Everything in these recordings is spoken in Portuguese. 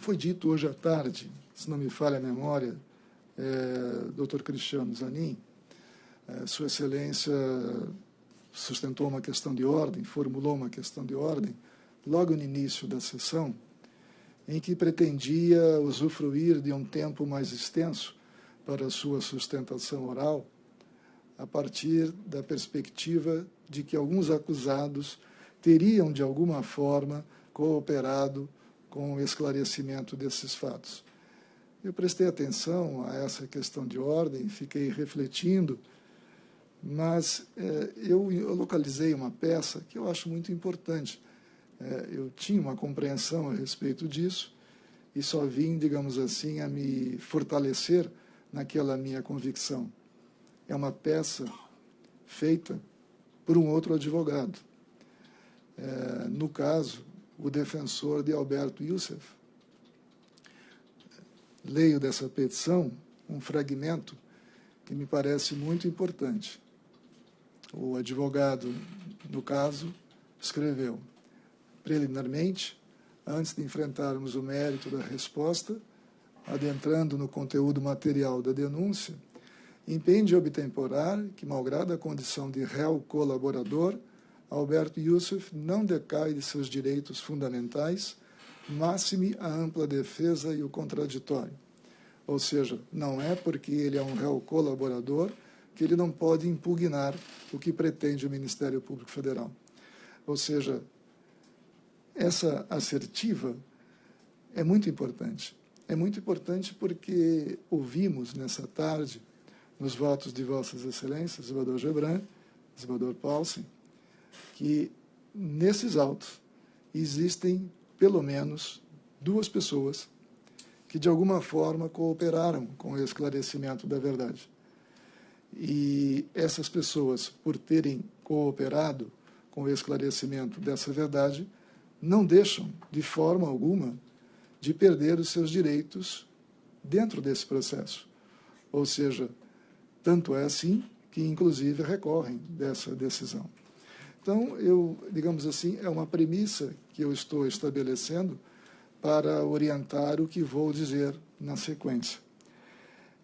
foi dito hoje à tarde, se não me falha a memória, Dr. Cristiano Zanin, Sua Excelência sustentou uma questão de ordem, formulou uma questão de ordem, logo no início da sessão, em que pretendia usufruir de um tempo mais extenso para a sua sustentação oral, a partir da perspectiva de que alguns acusados teriam, de alguma forma, cooperado com o esclarecimento desses fatos. Eu prestei atenção a essa questão de ordem, fiquei refletindo, mas eu localizei uma peça que eu acho muito importante. Eu tinha uma compreensão a respeito disso e só vim, digamos assim, a me fortalecer naquela minha convicção. É uma peça feita por um outro advogado. No caso, o defensor de Alberto Youssef. Leio dessa petição um fragmento que me parece muito importante. O advogado, no caso, escreveu: preliminarmente, antes de enfrentarmos o mérito da resposta, adentrando no conteúdo material da denúncia, impende obtemporar que, malgrado a condição de réu colaborador, Alberto Youssef não decai de seus direitos fundamentais, máxime a ampla defesa e o contraditório. Ou seja, não é porque ele é um réu colaborador que ele não pode impugnar o que pretende o Ministério Público Federal. Ou seja, essa assertiva é muito importante. É muito importante porque ouvimos nessa tarde, nos votos de Vossas Excelências, Desembargador Gebran, Desembargador Paulsen, que nesses autos existem pelo menos duas pessoas que de alguma forma cooperaram com o esclarecimento da verdade. E essas pessoas, por terem cooperado com o esclarecimento dessa verdade, não deixam de forma alguma de perder os seus direitos dentro desse processo. Ou seja, tanto é assim que, inclusive, recorrem dessa decisão. Então, digamos assim, é uma premissa que eu estou estabelecendo para orientar o que vou dizer na sequência.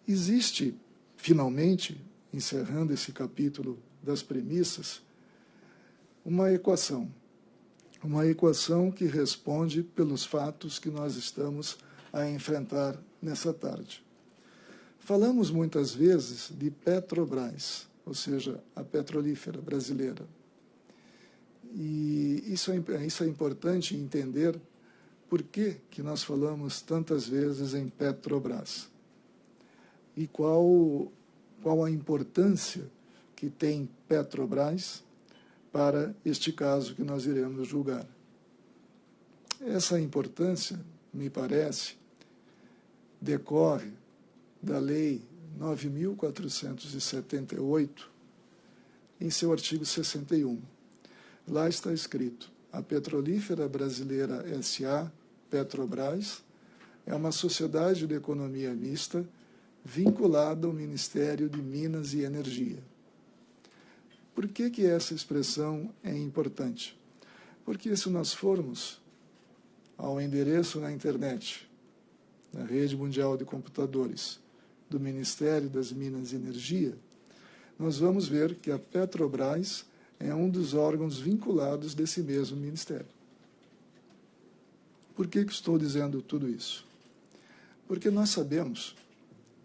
Existe, finalmente, encerrando esse capítulo das premissas, uma equação que responde pelos fatos que nós estamos a enfrentar nessa tarde. Falamos muitas vezes de Petrobras, ou seja, a petrolífera brasileira. E isso é importante entender por que nós falamos tantas vezes em Petrobras. E qual a importância que tem Petrobras para este caso que nós iremos julgar. Essa importância, me parece, decorre da Lei 9.478, em seu artigo 61. Lá está escrito: a Petrolífera Brasileira S.A., Petrobras, é uma sociedade de economia mista vinculada ao Ministério de Minas e Energia. Por que essa expressão é importante? Porque se nós formos ao endereço na internet, na Rede Mundial de Computadores, do Ministério das Minas e Energia, nós vamos ver que a Petrobras é um dos órgãos vinculados desse mesmo ministério. Por que estou dizendo tudo isso? Porque nós sabemos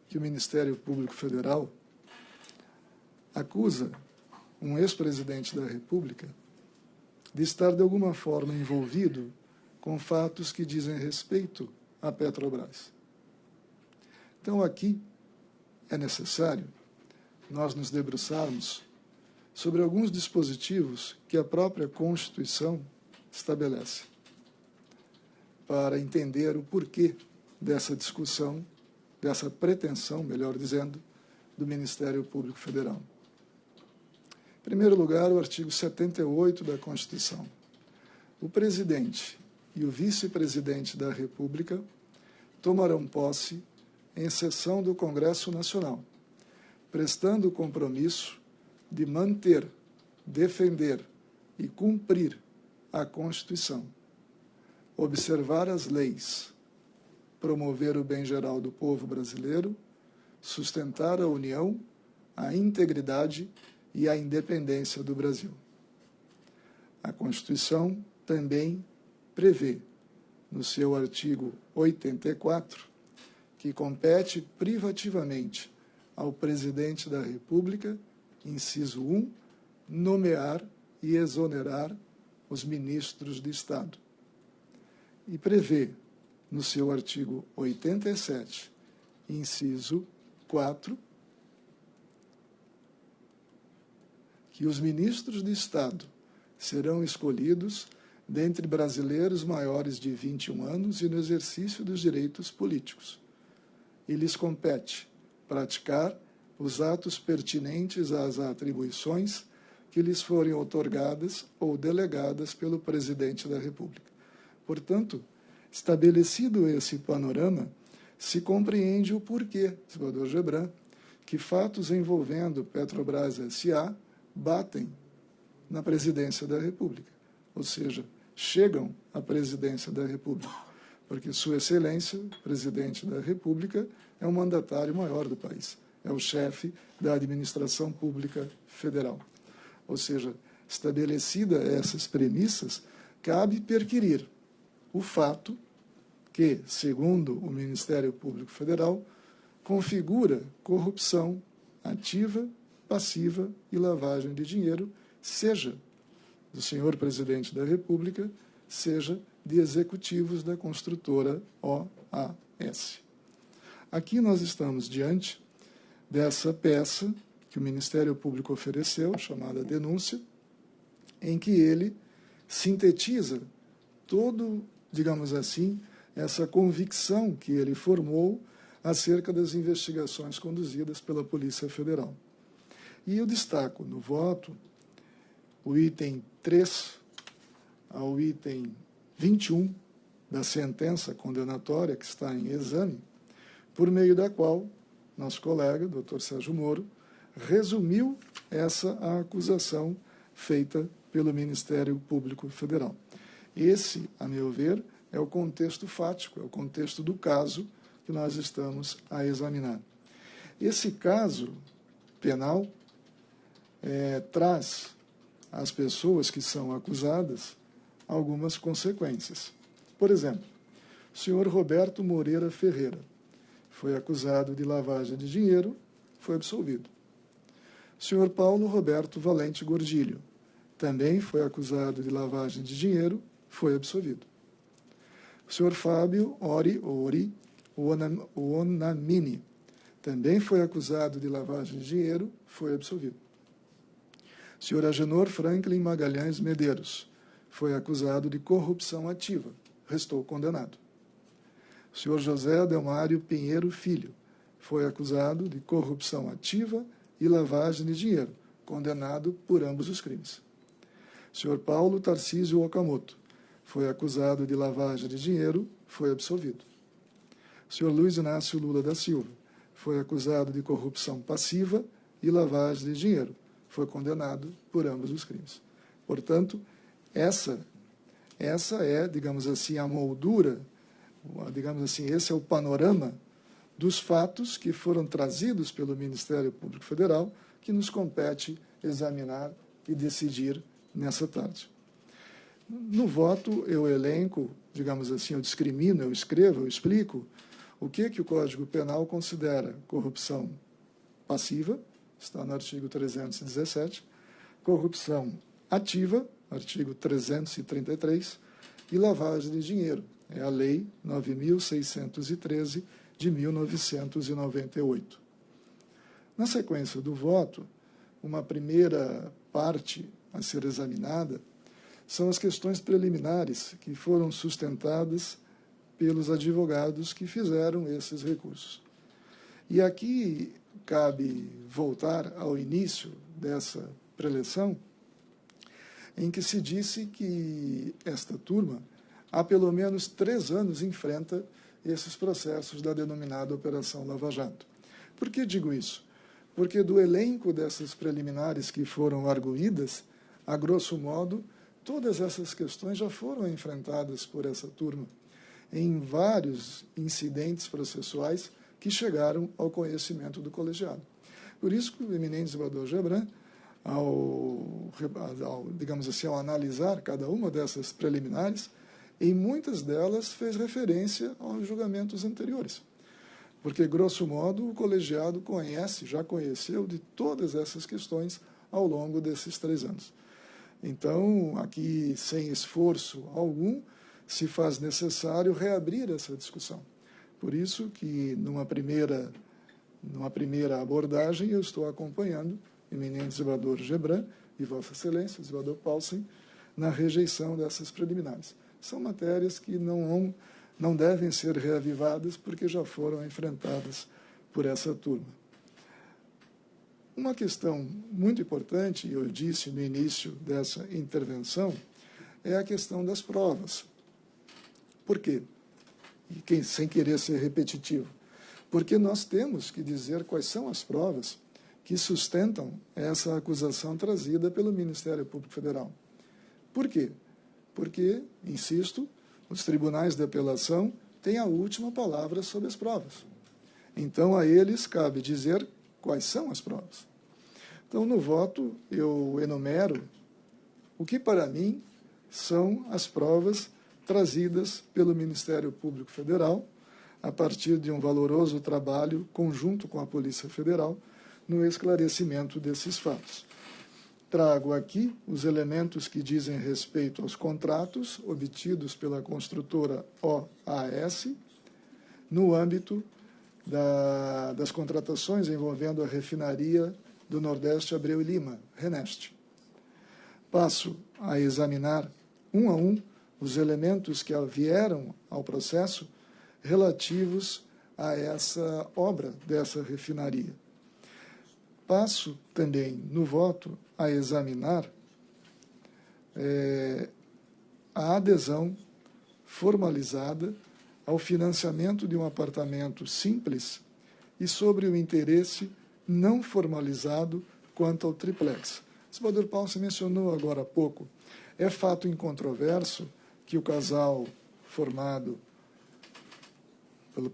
que o Ministério Público Federal acusa um ex-presidente da República de estar, de alguma forma, envolvido com fatos que dizem respeito à Petrobras. Então, aqui é necessário nós nos debruçarmos sobre alguns dispositivos que a própria Constituição estabelece, para entender o porquê dessa discussão, dessa pretensão, melhor dizendo, do Ministério Público Federal. Em primeiro lugar, o artigo 78 da Constituição. O presidente e o vice-presidente da República tomarão posse em sessão do Congresso Nacional, prestando o compromisso de manter, defender e cumprir a Constituição, observar as leis, promover o bem geral do povo brasileiro, sustentar a união, a integridade e a independência do Brasil. A Constituição também prevê, no seu artigo 84, que compete privativamente ao Presidente da República, inciso 1, nomear e exonerar os ministros de Estado. E prevê, no seu artigo 87, inciso 4, que os ministros de Estado serão escolhidos dentre brasileiros maiores de 21 anos e no exercício dos direitos políticos. E lhes compete praticar os atos pertinentes às atribuições que lhes forem outorgadas ou delegadas pelo Presidente da República. Portanto, estabelecido esse panorama, se compreende o porquê, desembargador Gebran, que fatos envolvendo Petrobras S.A. batem na Presidência da República, ou seja, chegam à Presidência da República, porque Sua Excelência, Presidente da República, é o mandatário maior do país, é o chefe da administração pública federal. Ou seja, estabelecida essas premissas, cabe perquirir o fato que, segundo o Ministério Público Federal, configura corrupção ativa, passiva e lavagem de dinheiro, seja do senhor Presidente da República, seja de executivos da construtora OAS. Aqui nós estamos diante dessa peça que o Ministério Público ofereceu, chamada denúncia, em que ele sintetiza todo, digamos assim, essa convicção que ele formou acerca das investigações conduzidas pela Polícia Federal. E eu destaco no voto o item 3 ao item 21 da sentença condenatória que está em exame, por meio da qual nosso colega, Dr. Sérgio Moro, resumiu essa acusação feita pelo Ministério Público Federal. Esse, a meu ver, é o contexto fático, é o contexto do caso que nós estamos a examinar. Esse caso penal traz às pessoas que são acusadas algumas consequências. Por exemplo, o senhor Roberto Moreira Ferreira foi acusado de lavagem de dinheiro, foi absolvido. O senhor Paulo Roberto Valente Gordilho também foi acusado de lavagem de dinheiro, foi absolvido. O senhor Fábio Ori Onamini também foi acusado de lavagem de dinheiro, foi absolvido. O senhor Agenor Franklin Magalhães Medeiros foi acusado de corrupção ativa, restou condenado. O senhor José Adelmário Pinheiro Filho foi acusado de corrupção ativa e lavagem de dinheiro, condenado por ambos os crimes. O senhor Paulo Tarcísio Okamoto foi acusado de lavagem de dinheiro, foi absolvido. O senhor Luiz Inácio Lula da Silva foi acusado de corrupção passiva e lavagem de dinheiro, foi condenado por ambos os crimes. Portanto, essa é, digamos assim, a moldura, digamos assim, esse é o panorama dos fatos que foram trazidos pelo Ministério Público Federal, que nos compete examinar e decidir nessa tarde. No voto, eu elenco, digamos assim, eu discrimino, eu escrevo, eu explico o que o Código Penal considera corrupção passiva, está no artigo 317, corrupção ativa, artigo 333, e lavagem de dinheiro, é a Lei 9.613 de 1998. Na sequência do voto, uma primeira parte a ser examinada são as questões preliminares que foram sustentadas pelos advogados que fizeram esses recursos. E aqui cabe voltar ao início dessa preleção, em que se disse que esta turma, há pelo menos 3 anos, enfrenta esses processos da denominada Operação Lava Jato. Por que digo isso? Porque do elenco dessas preliminares que foram arguídas, a grosso modo, todas essas questões já foram enfrentadas por essa turma. em vários incidentes processuais que chegaram ao conhecimento do colegiado. Por isso que o eminente desembargador Gebran, digamos assim, ao analisar cada uma dessas preliminares, em muitas delas fez referência aos julgamentos anteriores. Porque, grosso modo, o colegiado já conheceu de todas essas questões ao longo desses 3 anos. Então, aqui, sem esforço algum, se faz necessário reabrir essa discussão. Por isso que, numa primeira abordagem, eu estou acompanhando o eminente desembargador Gebran e Vossa Excelência, o desembargador Paulsen, na rejeição dessas preliminares. São matérias que não devem ser reavivadas porque já foram enfrentadas por essa turma. Uma questão muito importante, eu disse no início dessa intervenção, é a questão das provas. Por quê? E sem querer ser repetitivo. Porque nós temos que dizer quais são as provas que sustentam essa acusação trazida pelo Ministério Público Federal. Por quê? Porque, insisto, os tribunais de apelação têm a última palavra sobre as provas. Então, a eles cabe dizer quais são as provas. Então, no voto, eu enumero o que, para mim, são as provas trazidas pelo Ministério Público Federal, a partir de um valoroso trabalho conjunto com a Polícia Federal no esclarecimento desses fatos. Trago aqui os elementos que dizem respeito aos contratos obtidos pela construtora OAS no âmbito das contratações envolvendo a refinaria do Nordeste Abreu e Lima, Reneste. Passo a examinar, um a um, os elementos que vieram ao processo relativos a essa obra dessa refinaria. Passo também, no voto, a examinar a adesão formalizada ao financiamento de um apartamento simples e sobre o interesse não formalizado quanto ao triplex. O desembargador Paulsen mencionou agora há pouco. É fato incontroverso que o casal formado pelo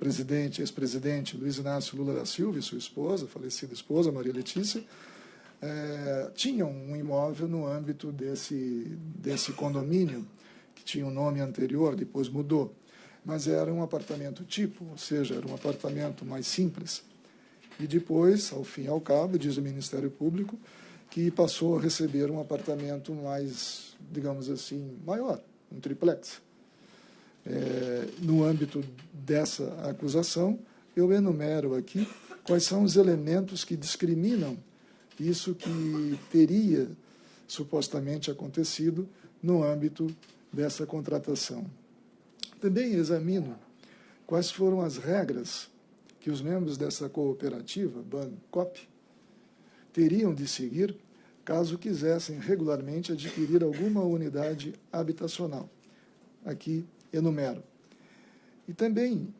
ex-presidente Luiz Inácio Lula da Silva e sua esposa, falecida esposa, Maria Letícia, tinham um imóvel no âmbito desse condomínio, que tinha um nome anterior, depois mudou, mas era um apartamento tipo, ou seja, era um apartamento mais simples. E depois, ao fim e ao cabo, diz o Ministério Público, que passou a receber um apartamento mais, digamos assim, maior, um triplex. No âmbito dessa acusação, eu enumero aqui quais são os elementos que discriminam isso que teria supostamente acontecido no âmbito dessa contratação. Também examino quais foram as regras que os membros dessa cooperativa, Bancop, teriam de seguir caso quisessem regularmente adquirir alguma unidade habitacional. Aqui enumero. E também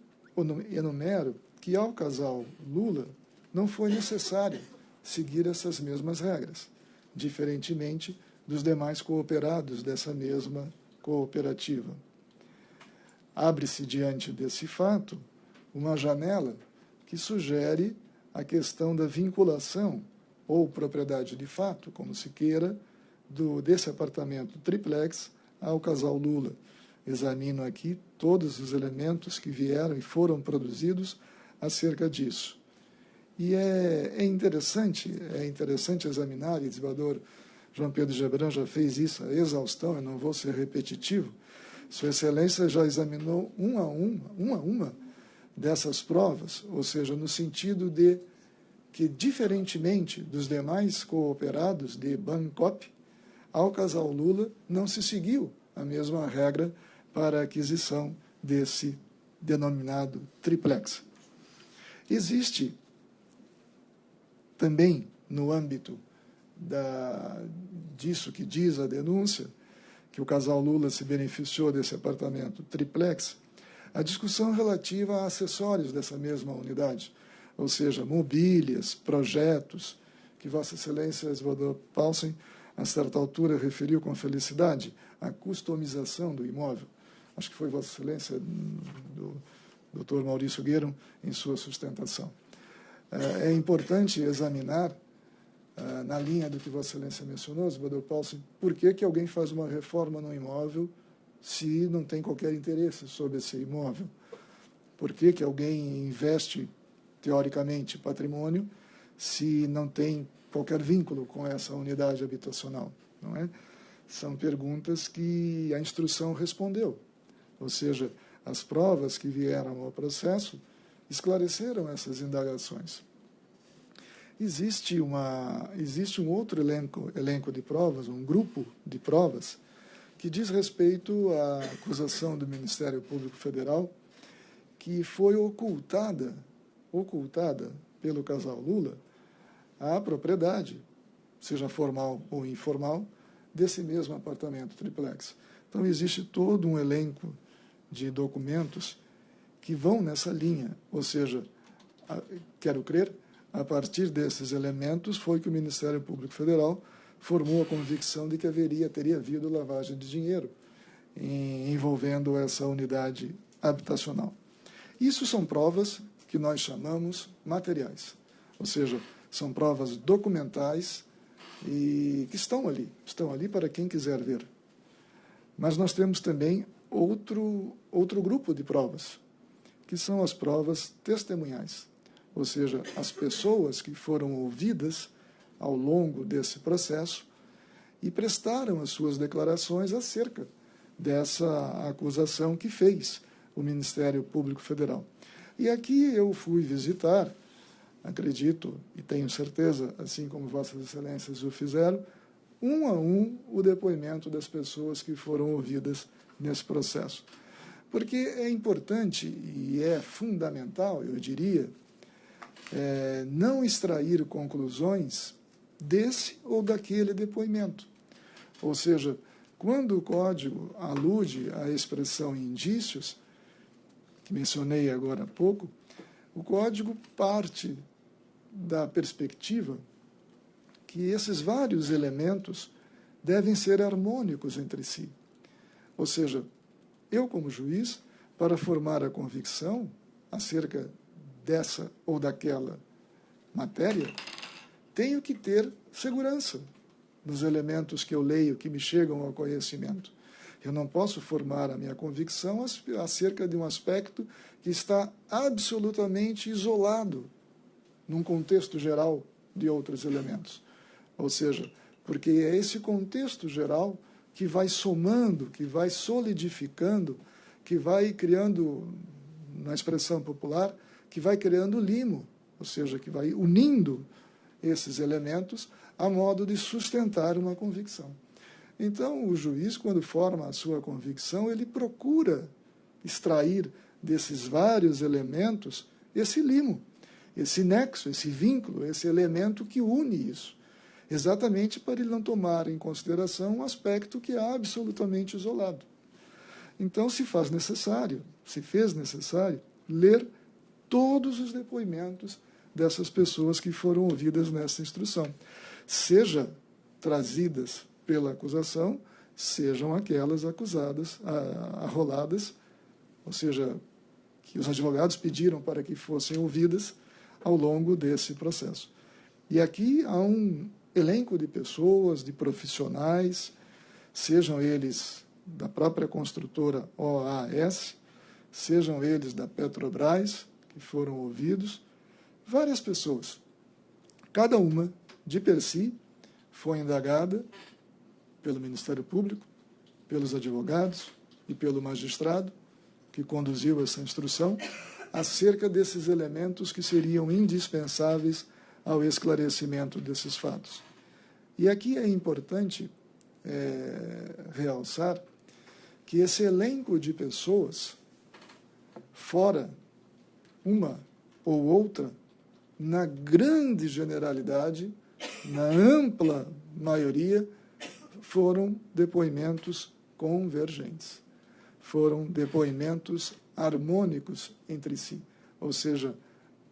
enumero que ao casal Lula não foi necessário seguir essas mesmas regras, diferentemente dos demais cooperados dessa mesma cooperativa. Abre-se diante desse fato uma janela que sugere a questão da vinculação ou propriedade de fato, como se queira, desse apartamento triplex ao casal Lula. Examino aqui todos os elementos que vieram e foram produzidos acerca disso. E é interessante examinar, e o desembargador João Pedro Gebran já fez isso a exaustão, eu não vou ser repetitivo. Sua Excelência já examinou uma dessas provas, ou seja, no sentido de que, diferentemente dos demais cooperados de Bancop, ao casal Lula não se seguiu a mesma regra para a aquisição desse denominado triplex. Existe também, no âmbito disso que diz a denúncia, que o casal Lula se beneficiou desse apartamento triplex, a discussão relativa a acessórios dessa mesma unidade, ou seja, mobílias, projetos, que Vossa Excelência, desembargador Paulsen, a certa altura referiu com felicidade a customização do imóvel. acho que foi Vossa Excelência, do Dr. Maurício Gueron, em sua sustentação. É importante examinar, na linha do que Vossa Excelência mencionou, Zebedeu Paulsen, por que alguém faz uma reforma no imóvel se não tem qualquer interesse sobre esse imóvel? Por que alguém investe, teoricamente, patrimônio se não tem qualquer vínculo com essa unidade habitacional? Não é? São perguntas que a instrução respondeu. Ou seja, as provas que vieram ao processo esclareceram essas indagações. Existe um outro elenco de provas, um grupo de provas, que diz respeito à acusação do Ministério Público Federal, que foi ocultada pelo casal Lula a propriedade, seja formal ou informal, desse mesmo apartamento triplex. Então, existe todo um elenco de documentos que vão nessa linha, ou seja, quero crer, a partir desses elementos foi que o Ministério Público Federal formou a convicção de que teria havido lavagem de dinheiro envolvendo essa unidade habitacional. Isso são provas que nós chamamos materiais, ou seja, são provas documentais e que estão ali para quem quiser ver. Mas nós temos também outro grupo de provas, que são as provas testemunhais, ou seja, as pessoas que foram ouvidas ao longo desse processo e prestaram as suas declarações acerca dessa acusação que fez o Ministério Público Federal. E aqui eu fui visitar, acredito e tenho certeza, assim como Vossas Excelências o fizeram, um a um o depoimento das pessoas que foram ouvidas nesse processo. Porque é importante e é fundamental, eu diria, não extrair conclusões desse ou daquele depoimento. Ou seja, quando o Código alude à expressão indícios, que mencionei agora há pouco, o Código parte da perspectiva que esses vários elementos devem ser harmônicos entre si. Ou seja, eu, como juiz, para formar a convicção acerca dessa ou daquela matéria, tenho que ter segurança nos elementos que eu leio, que me chegam ao conhecimento. Eu não posso formar a minha convicção acerca de um aspecto que está absolutamente isolado num contexto geral de outros elementos. Ou seja, porque é esse contexto geral que vai somando, que vai solidificando, que vai criando, na expressão popular, que vai criando limo, ou seja, que vai unindo esses elementos a modo de sustentar uma convicção. Então, o juiz, quando forma a sua convicção, ele procura extrair desses vários elementos esse limo, esse nexo, esse vínculo, esse elemento que une isso, exatamente para ele não tomar em consideração um aspecto que é absolutamente isolado. Então, se fez necessário ler todos os depoimentos dessas pessoas que foram ouvidas nessa instrução, seja trazidas pela acusação, sejam aquelas acusadas, arroladas, ou seja, que os advogados pediram para que fossem ouvidas ao longo desse processo. E aqui há um elenco de pessoas, de profissionais, sejam eles da própria construtora OAS, sejam eles da Petrobras, que foram ouvidos, várias pessoas. Cada uma, de per si, foi indagada pelo Ministério Público, pelos advogados e pelo magistrado que conduziu essa instrução, acerca desses elementos que seriam indispensáveis ao esclarecimento desses fatos. E aqui é importante realçar que esse elenco de pessoas, fora uma ou outra, na grande generalidade, na ampla maioria, foram depoimentos convergentes, foram depoimentos harmônicos entre si, ou seja,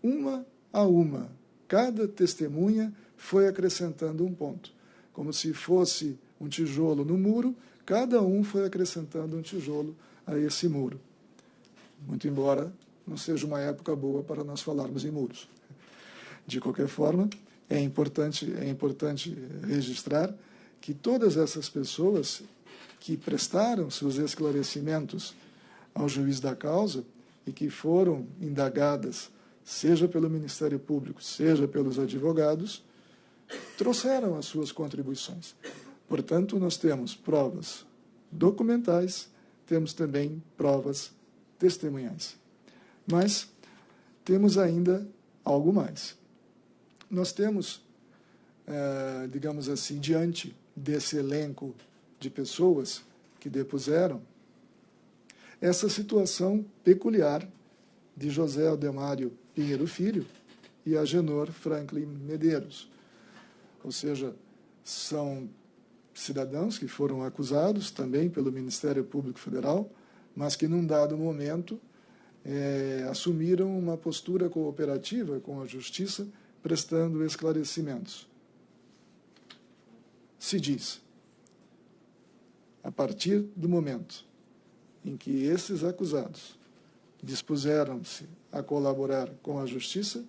uma a uma, cada testemunha foi acrescentando um ponto, como se fosse um tijolo no muro, cada um foi acrescentando um tijolo a esse muro. Muito embora não seja uma época boa para nós falarmos em muros. De qualquer forma, é importante registrar que todas essas pessoas que prestaram seus esclarecimentos ao juiz da causa e que foram indagadas, seja pelo Ministério Público, seja pelos advogados, trouxeram as suas contribuições. Portanto, nós temos provas documentais, temos também provas testemunhais. Mas temos ainda algo mais. Nós temos, digamos assim, diante desse elenco de pessoas que depuseram, essa situação peculiar de José Ademário Pinheiro Filho e Agenor Franklin Medeiros. Ou seja, são cidadãos que foram acusados também pelo Ministério Público Federal, mas que, num dado momento, assumiram uma postura cooperativa com a Justiça, prestando esclarecimentos. Se diz, a partir do momento em que esses acusados dispuseram-se a colaborar com a Justiça,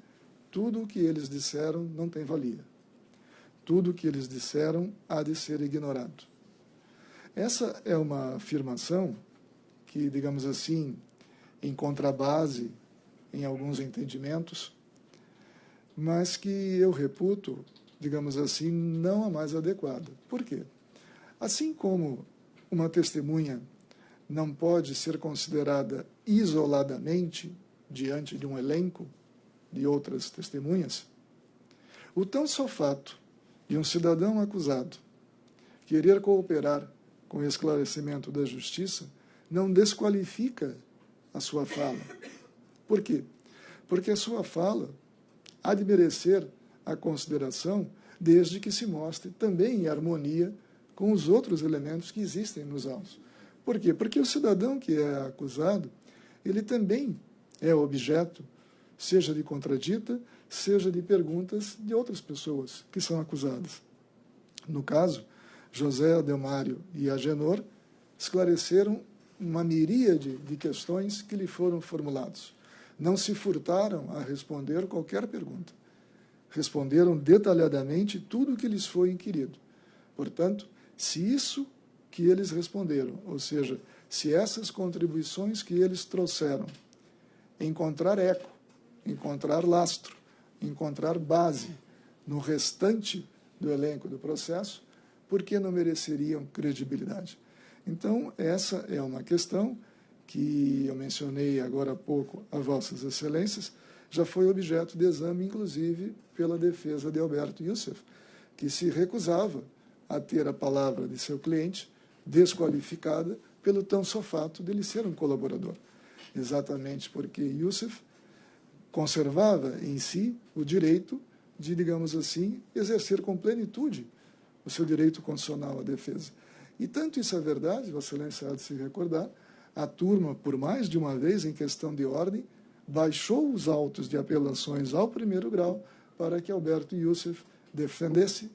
tudo o que eles disseram não tem valia. Tudo o que eles disseram há de ser ignorado. Essa é uma afirmação que, digamos assim, encontra base em alguns entendimentos, mas que eu reputo, digamos assim, não a mais adequada. Por quê? Assim como uma testemunha não pode ser considerada isoladamente diante de um elenco de outras testemunhas, o tão só fato de um cidadão acusado querer cooperar com o esclarecimento da Justiça não desqualifica a sua fala. Por quê? Porque a sua fala há de merecer a consideração desde que se mostre também em harmonia com os outros elementos que existem nos autos. Por quê? Porque o cidadão que é acusado, ele também é objeto, seja de contradita, seja de perguntas de outras pessoas que são acusadas. No caso, José Ademário e Agenor esclareceram uma miríade de questões que lhe foram formuladas. Não se furtaram a responder qualquer pergunta. Responderam detalhadamente tudo o que lhes foi inquirido. Portanto, se isso que eles responderam, ou seja, se essas contribuições que eles trouxeram encontrar eco, encontrar lastro, encontrar base no restante do elenco do processo, por que não mereceriam credibilidade? Então, essa é uma questão que eu mencionei agora há pouco a Vossas Excelências, já foi objeto de exame, inclusive, pela defesa de Alberto Youssef, que se recusava a ter a palavra de seu cliente desqualificada pelo tão só fato de ele ser um colaborador. Exatamente porque Youssef conservava em si o direito de, digamos assim, exercer com plenitude o seu direito constitucional à defesa. E tanto isso é verdade, Vossa Excelência há de se recordar, a turma, por mais de uma vez, em questão de ordem, baixou os autos de apelações ao primeiro grau para que Alberto Youssef defendesse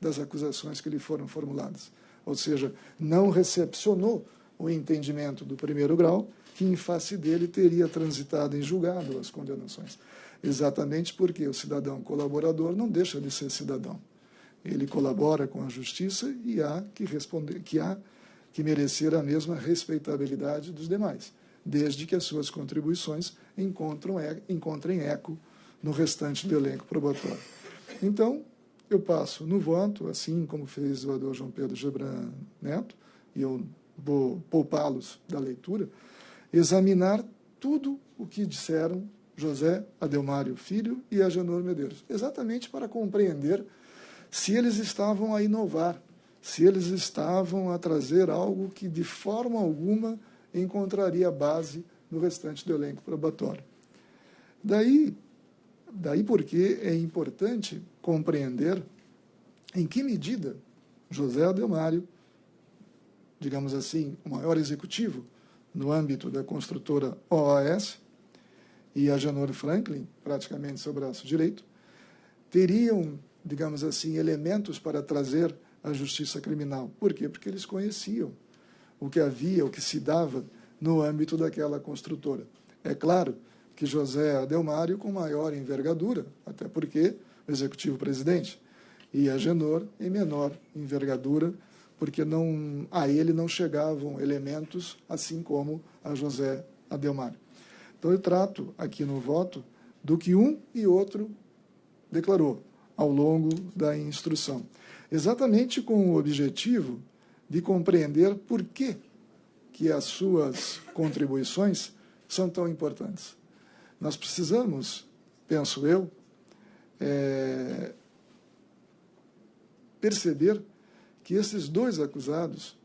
das acusações que lhe foram formuladas. Ou seja, não recepcionou o entendimento do primeiro grau, que em face dele teria transitado em julgado as condenações. Exatamente porque o cidadão colaborador não deixa de ser cidadão. Ele colabora com a justiça e há que merecer a mesma respeitabilidade dos demais, desde que as suas contribuições encontrem eco no restante do elenco probatório. Então, eu passo no voto, assim como fez o doador João Pedro Gebran Neto, e eu vou poupá-los da leitura, examinar tudo o que disseram José Ademário Filho e Agenor Medeiros, exatamente para compreender se eles estavam a inovar, se eles estavam a trazer algo que de forma alguma encontraria base no restante do elenco probatório. Daí porque é importante compreender em que medida José Ademário, digamos assim, o maior executivo no âmbito da construtora OAS, e Agenor Franklin, praticamente seu braço direito, teriam, digamos assim, elementos para trazer a justiça criminal. Por quê? Porque eles conheciam o que havia, o que se dava no âmbito daquela construtora. É claro que José Adelmário com maior envergadura, até porque o executivo presidente, e Agenor em menor envergadura, porque a ele não chegavam elementos assim como a José Adelmário. Então, eu trato aqui no voto do que um e outro declarou ao longo da instrução, exatamente com o objetivo de compreender por que as suas contribuições são tão importantes. Nós precisamos, penso eu, perceber que esses dois acusados,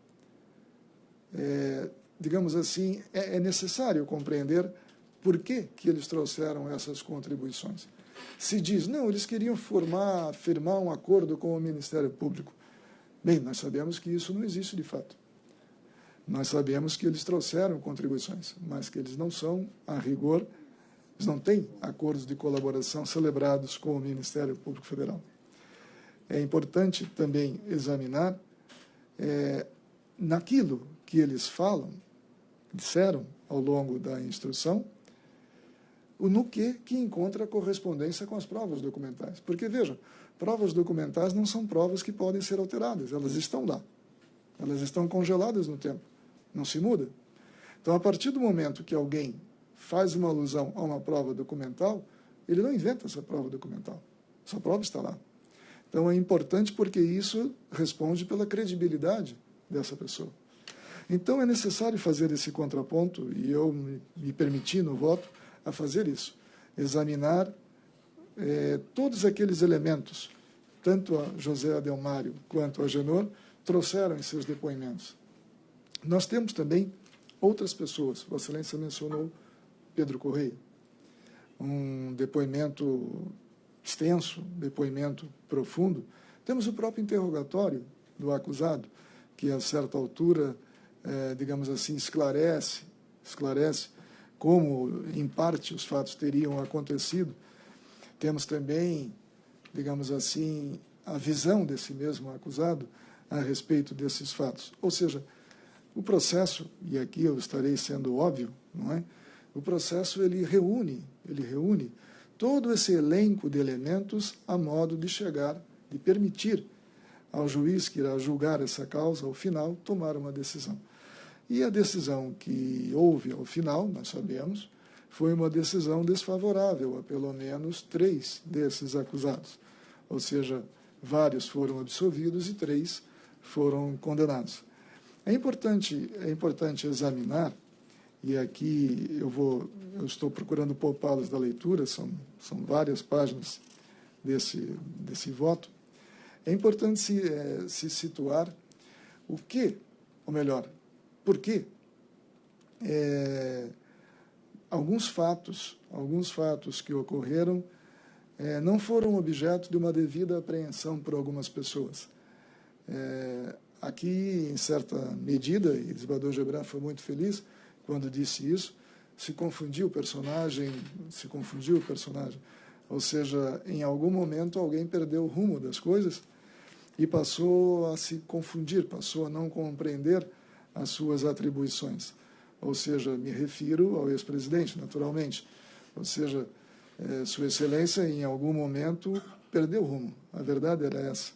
digamos assim, é necessário compreender por que eles trouxeram essas contribuições. Se diz, não, eles queriam firmar um acordo com o Ministério Público. Bem, nós sabemos que isso não existe de fato. Nós sabemos que eles trouxeram contribuições, mas que eles não são, a rigor, eles não têm acordos de colaboração celebrados com o Ministério Público Federal. É importante também examinar naquilo que eles disseram ao longo da instrução, no que encontra correspondência com as provas documentais. Porque, vejam, provas documentais não são provas que podem ser alteradas, elas estão lá. Elas estão congeladas no tempo, não se muda. Então, a partir do momento que alguém faz uma alusão a uma prova documental, ele não inventa essa prova documental. Essa prova está lá. Então, é importante porque isso responde pela credibilidade dessa pessoa. Então, é necessário fazer esse contraponto, e eu me permiti no voto a fazer isso, examinar todos aqueles elementos, tanto a José Adelmário quanto a Agenor, trouxeram em seus depoimentos. Nós temos também outras pessoas, Vossa Excelência mencionou Pedro Correia, um depoimento extenso, depoimento profundo. Temos o próprio interrogatório do acusado, que a certa altura, digamos assim, esclarece como, em parte, os fatos teriam acontecido. Temos também, digamos assim, a visão desse mesmo acusado a respeito desses fatos. Ou seja, o processo, e aqui eu estarei sendo óbvio, não é? O processo ele reúne todo esse elenco de elementos a modo de permitir ao juiz que irá julgar essa causa, ao final, tomar uma decisão. E a decisão que houve ao final, nós sabemos, foi uma decisão desfavorável a pelo menos 3 desses acusados. Ou seja, vários foram absolvidos e 3 foram condenados. É importante examinar, e aqui eu estou procurando poupá-los da leitura, são várias páginas desse voto. É importante se situar por que alguns fatos que ocorreram não foram objeto de uma devida apreensão por algumas pessoas. Aqui, em certa medida, e Desembargador Gebran foi muito feliz quando disse isso, se confundiu o personagem, ou seja, em algum momento alguém perdeu o rumo das coisas e passou a se confundir, passou a não compreender as suas atribuições. Ou seja, me refiro ao ex-presidente, naturalmente. Ou seja, Sua Excelência, em algum momento, perdeu o rumo. A verdade era essa.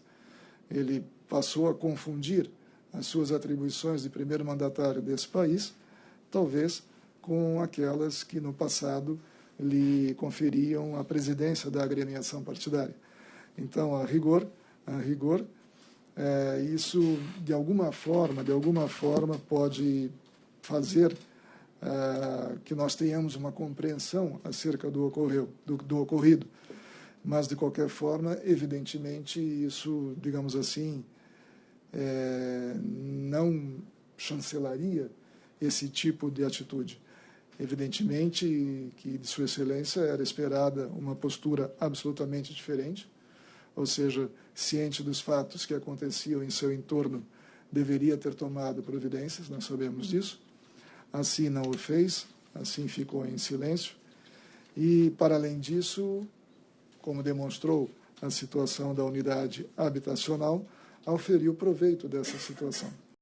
Ele passou a confundir as suas atribuições de primeiro mandatário desse país, talvez com aquelas que no passado lhe conferiam a presidência da agremiação partidária. Então, a rigor, isso de alguma forma pode fazer que nós tenhamos uma compreensão acerca do ocorrido. Mas, de qualquer forma, evidentemente, isso, digamos assim, não chancelaria esse tipo de atitude. Evidentemente que de Sua Excelência era esperada uma postura absolutamente diferente, ou seja, ciente dos fatos que aconteciam em seu entorno, deveria ter tomado providências, nós sabemos disso. Assim não o fez, assim ficou em silêncio. E, para além disso, como demonstrou a situação da unidade habitacional, auferiu proveito dessa situação.